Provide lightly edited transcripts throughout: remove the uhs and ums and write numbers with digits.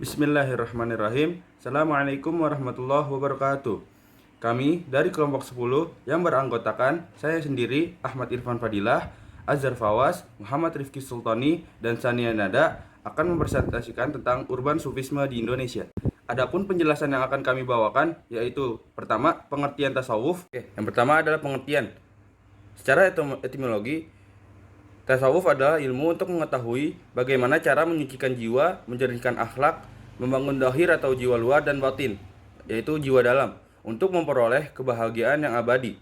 Bismillahirrahmanirrahim. Assalamualaikum warahmatullahi wabarakatuh. Kami dari kelompok 10 yang beranggotakan saya sendiri, Ahmad Irfan Fadilah, Azhar Fawaz, Muhammad Rifki Sultani, dan Sania Nada akan mempresentasikan tentang urban sufisme di Indonesia. Adapun penjelasan yang akan kami bawakan yaitu pertama, pengertian tasawuf. Yang pertama adalah pengertian. Secara etimologi, tasawuf adalah ilmu untuk mengetahui bagaimana cara menyucikan jiwa, menjernihkan akhlak, membangun dhahir atau jiwa luar dan batin, yaitu jiwa dalam, untuk memperoleh kebahagiaan yang abadi.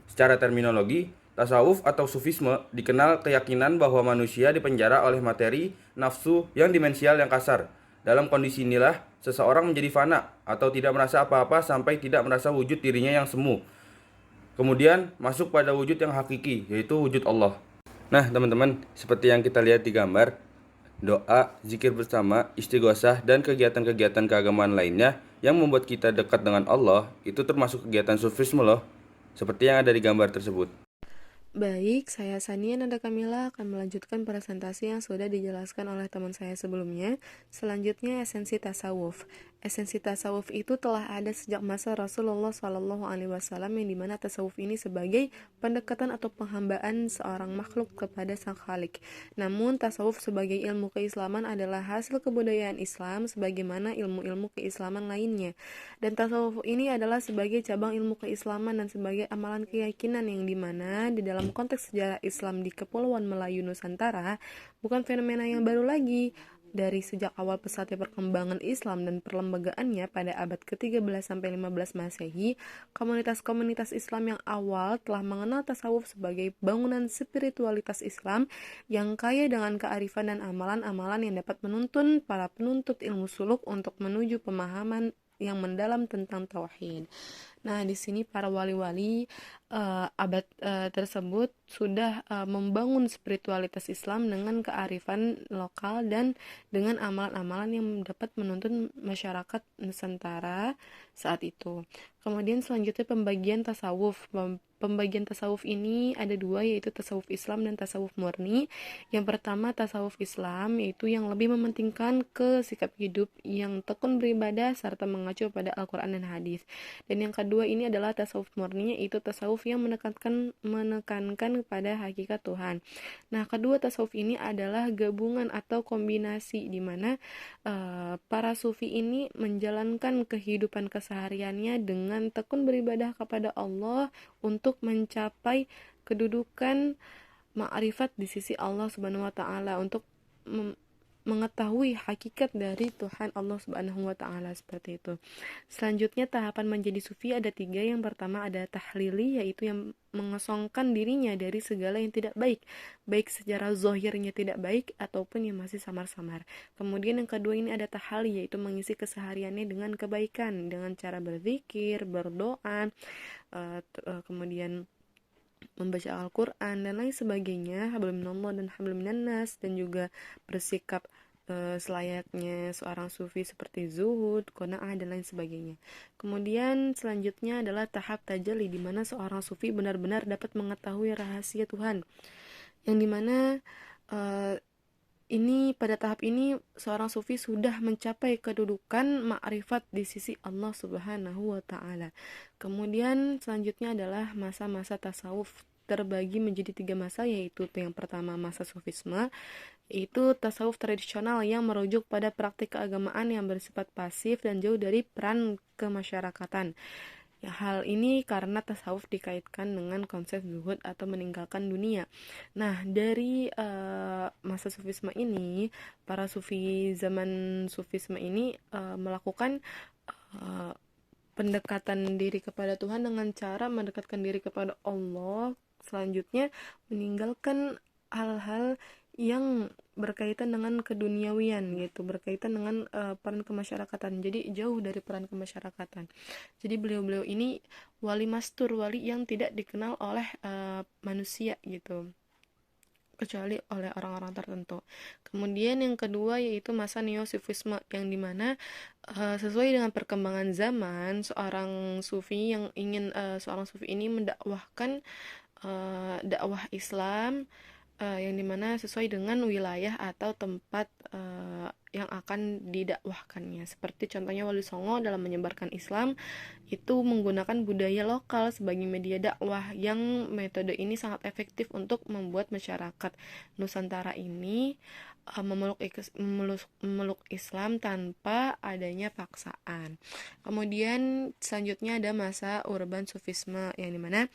Secara terminologi, tasawuf atau sufisme dikenal keyakinan bahwa manusia dipenjara oleh materi, nafsu yang dimensial yang kasar. Dalam kondisi inilah, seseorang menjadi fana atau tidak merasa apa-apa sampai tidak merasa wujud dirinya yang semu. Kemudian masuk pada wujud yang hakiki, yaitu wujud Allah. Nah, teman-teman, seperti yang kita lihat di gambar, doa, zikir bersama, istighosah, dan kegiatan-kegiatan keagamaan lainnya yang membuat kita dekat dengan Allah itu termasuk kegiatan sufisme loh, seperti yang ada di gambar tersebut. Baik, saya Sania Nanda Kamila akan melanjutkan presentasi yang sudah dijelaskan oleh teman saya sebelumnya. Selanjutnya, esensi tasawuf. Esensi tasawuf itu telah ada sejak masa Rasulullah SAW, yang dimana tasawuf ini sebagai pendekatan atau penghambaan seorang makhluk kepada Sang Khalik. Namun, tasawuf sebagai ilmu keislaman adalah hasil kebudayaan Islam sebagaimana ilmu-ilmu keislaman lainnya. Dan tasawuf ini adalah sebagai cabang ilmu keislaman dan sebagai amalan keyakinan yang dimana di dalam konteks sejarah Islam di Kepulauan Melayu Nusantara bukan fenomena yang baru lagi. Dari sejak awal pesatnya perkembangan Islam dan perlembagaannya pada abad ke-13 sampai 15 Masehi, komunitas-komunitas Islam yang awal telah mengenal tasawuf sebagai bangunan spiritualitas Islam yang kaya dengan kearifan dan amalan-amalan yang dapat menuntun para penuntut ilmu suluk untuk menuju pemahaman yang mendalam tentang tauhid. Nah, di sini para wali-wali abad tersebut sudah membangun spiritualitas Islam dengan kearifan lokal dan dengan amalan-amalan yang dapat menuntun masyarakat Nusantara saat itu. Kemudian selanjutnya pembagian tasawuf. Pembagian tasawuf ini ada dua, yaitu tasawuf Islam dan tasawuf murni. Yang pertama, tasawuf Islam, yaitu yang lebih mementingkan ke sikap hidup yang tekun beribadah serta mengacu pada Al-Quran dan hadis. Dan yang kedua ini adalah tasawuf murni, yaitu tasawuf yang menekankan kepada hakikat Tuhan. Nah, kedua tasawuf ini adalah gabungan atau kombinasi di mana para sufi ini menjalankan kehidupan kesehariannya dengan tekun beribadah kepada Allah untuk mencapai kedudukan ma'rifat di sisi Allah Subhanahu wa taala, untuk mengetahui hakikat dari Tuhan Allah Subhanahu wa taala, seperti itu. Selanjutnya, tahapan menjadi sufi ada tiga. Yang pertama ada tahlili, yaitu yang mengosongkan dirinya dari segala yang tidak baik, baik secara zahirnya tidak baik ataupun yang masih samar-samar. Kemudian yang kedua ini ada tahali, yaitu mengisi kesehariannya dengan kebaikan dengan cara berzikir, berdoa, kemudian membaca Al-Quran dan lain sebagainya, hablum minallah dan hablum minannas, dan juga bersikap selayaknya seorang sufi seperti zuhud, qanaah dan lain sebagainya. Kemudian selanjutnya adalah tahap tajalli, di mana seorang sufi benar-benar dapat mengetahui rahasia Tuhan, yang dimana ini pada tahap ini seorang sufi sudah mencapai kedudukan ma'rifat di sisi Allah Subhanahu wa taala. Kemudian selanjutnya adalah masa-masa tasawuf, terbagi menjadi tiga masa, yaitu yang pertama masa sufisme, itu tasawuf tradisional yang merujuk pada praktik keagamaan yang bersifat pasif dan jauh dari peran kemasyarakatan. Ya, hal ini karena tasawuf dikaitkan dengan konsep zuhud atau meninggalkan dunia. Nah, dari masa sufisme ini, para sufi zaman sufisme ini melakukan pendekatan diri kepada Tuhan dengan cara mendekatkan diri kepada Allah. Selanjutnya, meninggalkan hal-hal yang berkaitan dengan keduniawian, gitu, berkaitan dengan peran kemasyarakatan. Jadi jauh dari peran kemasyarakatan. Jadi beliau-beliau ini wali mastur, wali yang tidak dikenal oleh manusia, gitu, kecuali oleh orang-orang tertentu. Kemudian yang kedua yaitu masa neo-sufisme, yang dimana sesuai dengan perkembangan zaman, seorang sufi ini mendakwahkan dakwah Islam yang dimana sesuai dengan wilayah atau tempat yang akan didakwahkannya. Seperti contohnya Wali Songo dalam menyebarkan Islam itu menggunakan budaya lokal sebagai media dakwah, yang metode ini sangat efektif untuk membuat masyarakat Nusantara ini memeluk Islam tanpa adanya paksaan. Kemudian selanjutnya ada masa urban sufisme, yang dimana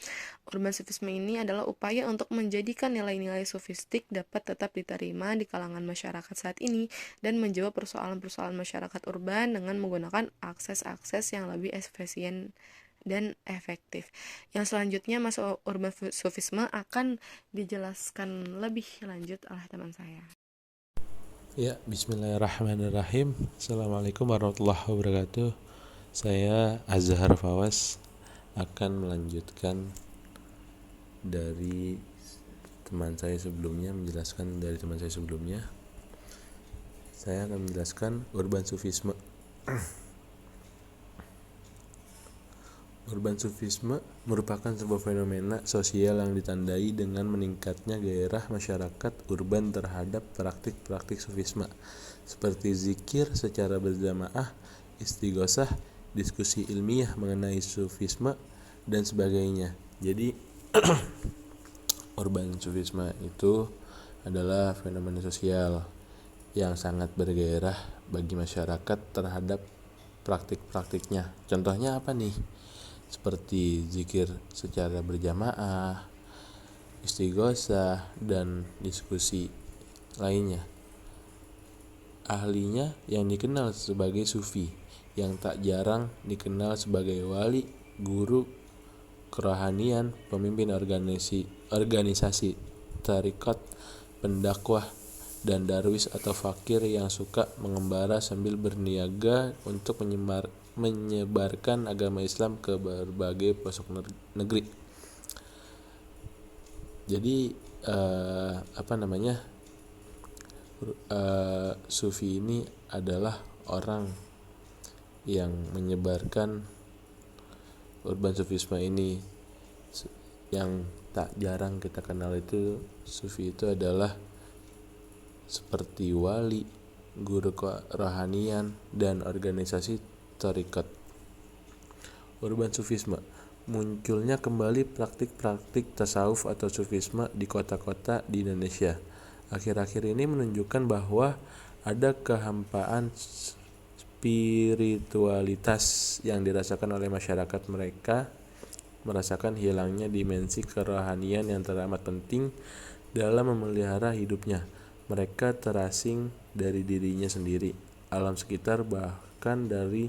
urban sufisme ini adalah upaya untuk menjadikan nilai-nilai sufistik dapat tetap diterima di kalangan masyarakat saat ini dan menjawab persoalan-persoalan masyarakat urban dengan menggunakan akses-akses yang lebih efisien dan efektif. Yang selanjutnya masa urban sufisme akan dijelaskan lebih lanjut oleh teman saya. Ya, bismillahirrahmanirrahim. Assalamualaikum warahmatullahi wabarakatuh. Saya Azhar Fawas akan melanjutkan dari teman saya sebelumnya, Saya akan menjelaskan urban sufisme. Urban sufisme merupakan sebuah fenomena sosial yang ditandai dengan meningkatnya gairah masyarakat urban terhadap praktik-praktik sufisme seperti zikir secara berjamaah, istighosah, diskusi ilmiah mengenai sufisme, dan sebagainya. Jadi urban sufisme itu adalah fenomena sosial yang sangat bergairah bagi masyarakat terhadap praktik-praktiknya. Contohnya apa nih? Seperti zikir secara berjamaah, istighosah, dan diskusi lainnya. Ahlinya yang dikenal sebagai sufi, yang tak jarang dikenal sebagai wali, guru, kerohanian, pemimpin organisasi tarekat, pendakwah, dan darwis atau fakir yang suka mengembara sambil berniaga untuk menyebarkan agama Islam ke berbagai pelosok negeri. Jadi sufi ini adalah orang yang menyebarkan urban sufisme ini. Yang tak jarang kita kenal itu sufi itu adalah seperti wali, guru kerohanian, dan organisasi tarekat. Urban sufisme munculnya kembali praktik-praktik tasawuf atau sufisme di kota-kota di Indonesia. Akhir-akhir ini menunjukkan bahwa ada kehampaan spiritualitas yang dirasakan oleh masyarakat. Mereka merasakan hilangnya dimensi kerohanian yang teramat penting dalam memelihara hidupnya. Mereka terasing dari dirinya sendiri, alam sekitar, bahkan dari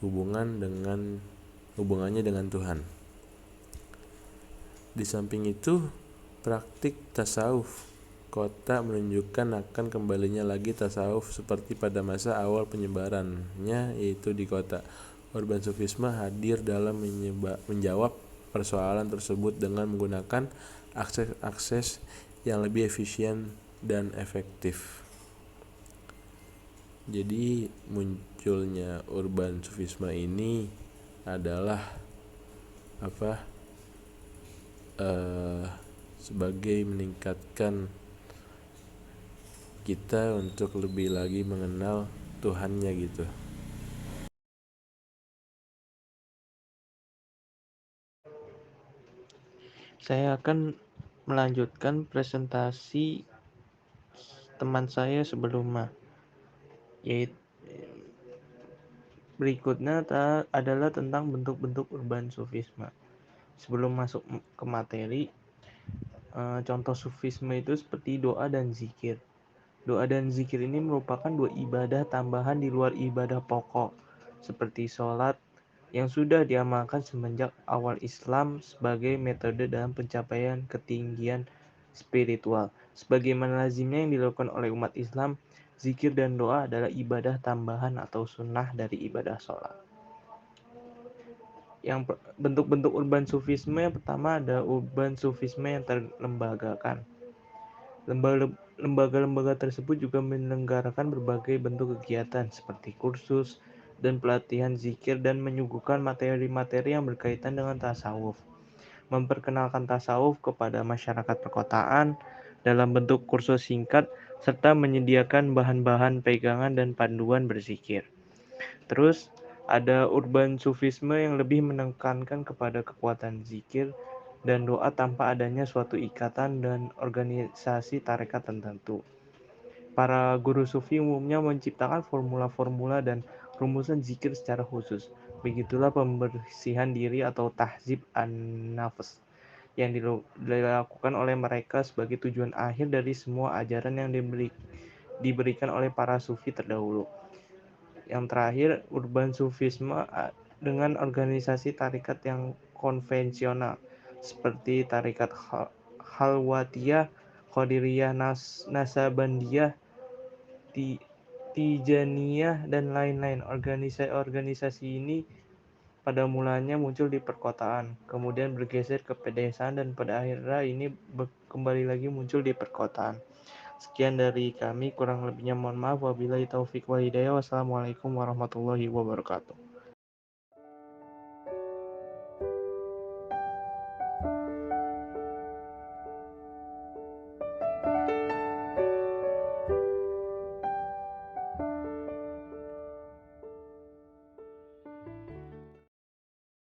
hubungannya dengan Tuhan. Di samping itu, praktik tasawuf kota menunjukkan akan kembalinya lagi tasawuf seperti pada masa awal penyebarannya, yaitu di kota. Urban sufisme hadir dalam menjawab persoalan tersebut dengan menggunakan akses-akses yang lebih efisien dan efektif. Jadi munculnya urban sufisme ini adalah sebagai meningkatkan kita untuk lebih lagi mengenal Tuhannya gitu. Saya akan melanjutkan presentasi teman saya sebelumnya, yaitu berikutnya adalah tentang bentuk-bentuk urban sufisme. Sebelum masuk ke materi, contoh sufisme itu seperti doa dan zikir. Doa dan zikir ini merupakan dua ibadah tambahan di luar ibadah pokok, seperti sholat, yang sudah diamalkan semenjak awal Islam sebagai metode dalam pencapaian ketinggian spiritual. Sebagaimana lazimnya yang dilakukan oleh umat Islam, zikir dan doa adalah ibadah tambahan atau sunnah dari ibadah sholat. Yang bentuk-bentuk urban sufisme, yang pertama ada urban sufisme yang terlembagakan. Lembaga-lembaga tersebut juga menyelenggarakan berbagai bentuk kegiatan seperti kursus dan pelatihan zikir dan menyuguhkan materi-materi yang berkaitan dengan tasawuf. Memperkenalkan tasawuf kepada masyarakat perkotaan dalam bentuk kursus singkat serta menyediakan bahan-bahan pegangan dan panduan berzikir. Terus ada urban sufisme yang lebih menekankan kepada kekuatan zikir dan doa tanpa adanya suatu ikatan dan organisasi tarekat tertentu. Para guru sufi umumnya menciptakan formula-formula dan rumusan zikir secara khusus. Begitulah pembersihan diri atau tahzib an-nafs yang dilakukan oleh mereka sebagai tujuan akhir dari semua ajaran yang diberikan oleh para sufi terdahulu. Yang terakhir, urban sufisme dengan organisasi tarikat yang konvensional seperti tarikat Khalwatiyah, Qadiriyah, Nasabandiyah, Tijaniyah, dan lain-lain. Organisasi ini pada mulanya muncul di perkotaan, kemudian bergeser ke pedesaan, dan pada akhirnya ini kembali lagi muncul di perkotaan. Sekian dari kami, kurang lebihnya mohon maaf. Wabillahi taufik wal hidayah. Wassalamualaikum warahmatullahi wabarakatuh.